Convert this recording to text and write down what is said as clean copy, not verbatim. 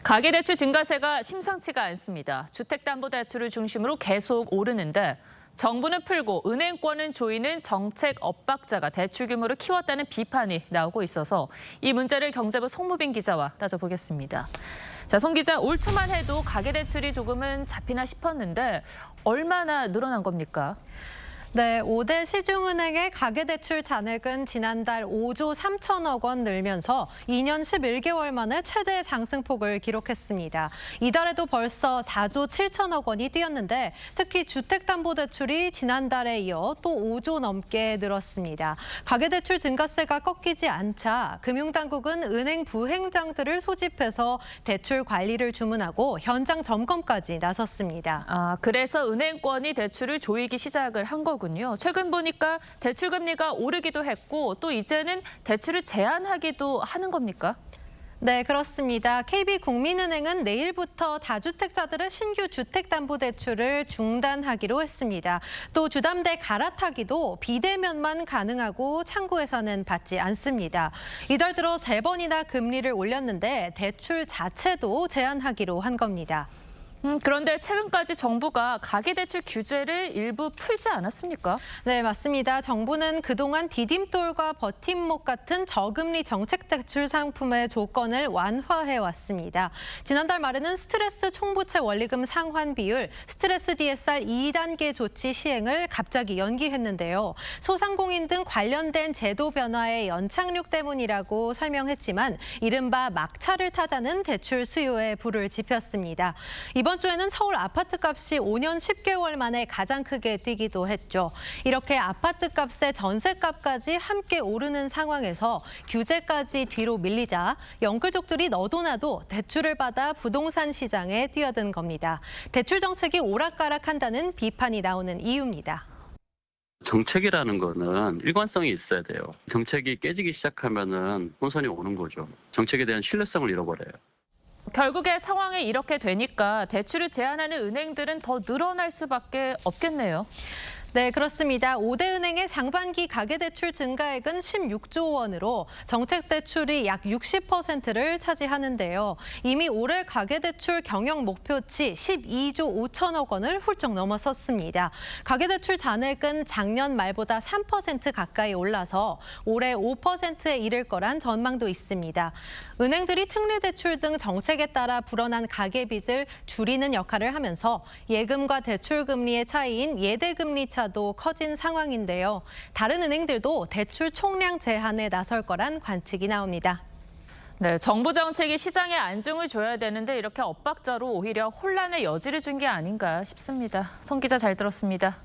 가계대출 증가세가 심상치가 않습니다. 주택담보대출을 중심으로 계속 오르는데 정부는 풀고 은행권은 조이는 정책 엇박자가 대출 규모를 키웠다는 비판이 나오고 있어서 이 문제를 경제부 송무빈 기자와 따져보겠습니다. 자, 송 기자, 올 초만 해도 가계대출이 조금은 잡히나 싶었는데 얼마나 늘어난 겁니까? 네, 5대 시중은행의 가계대출 잔액은 지난달 5조 3천억 원 늘면서 2년 11개월 만에 최대 상승폭을 기록했습니다. 이달에도 벌써 4조 7천억 원이 뛰었는데 특히 주택담보대출이 지난달에 이어 또 5조 넘게 늘었습니다. 가계대출 증가세가 꺾이지 않자 금융당국은 은행 부행장들을 소집해서 대출 관리를 주문하고 현장 점검까지 나섰습니다. 그래서 은행권이 대출을 조이기 시작을 한 거군요. 최근 보니까 대출 금리가 오르기도 했고 또 이제는 대출을 제한하기도 하는 겁니까? 네, 그렇습니다. KB국민은행은 내일부터 다주택자들의 신규 주택담보대출을 중단하기로 했습니다. 또 주담대 갈아타기도 비대면만 가능하고 창구에서는 받지 않습니다. 이달 들어 3번이나 금리를 올렸는데 대출 자체도 제한하기로 한 겁니다. 그런데 최근까지 정부가 가계대출 규제를 일부 풀지 않았습니까? 네, 맞습니다. 정부는 그동안 디딤돌과 버팀목 같은 저금리 정책대출 상품의 조건을 완화해 왔습니다. 지난달 말에는 스트레스 총부채 원리금 상환 비율, 스트레스 DSR 2단계 조치 시행을 갑자기 연기했는데요. 소상공인 등 관련된 제도 변화의 연착륙 때문이라고 설명했지만 이른바 막차를 타자는 대출 수요에 불을 지폈습니다. 이번 주에는 서울 아파트값이 5년 10개월 만에 가장 크게 뛰기도 했죠. 이렇게 아파트값에 전세값까지 함께 오르는 상황에서 규제까지 뒤로 밀리자 영끌족들이 너도나도 대출을 받아 부동산 시장에 뛰어든 겁니다. 대출 정책이 오락가락한다는 비판이 나오는 이유입니다. 정책이라는 거는 일관성이 있어야 돼요. 정책이 깨지기 시작하면은 혼선이 오는 거죠. 정책에 대한 신뢰성을 잃어버려요. 결국에 상황이 이렇게 되니까 대출을 제한하는 은행들은 더 늘어날 수밖에 없겠네요. 네, 그렇습니다. 5대 은행의 상반기 가계대출 증가액은 16조 원으로 정책 대출이 약 60%를 차지하는데요. 이미 올해 가계대출 경영 목표치 12조 5천억 원을 훌쩍 넘어섰습니다. 가계대출 잔액은 작년 말보다 3% 가까이 올라서 올해 5%에 이를 거란 전망도 있습니다. 은행들이 특례대출 등 정책에 따라 불어난 가계빚을 줄이는 역할을 하면서 예금과 대출 금리의 차이인 예대금리 도 커진 상황인데요. 다른 은행들도 대출 총량 제한에 나설 거란 관측이 나옵니다. 네, 정부 정책이 시장에 안정을 줘야 되는데 이렇게 엇박자로 오히려 혼란의 여지를 준 게 아닌가 싶습니다. 송 기자 잘 들었습니다.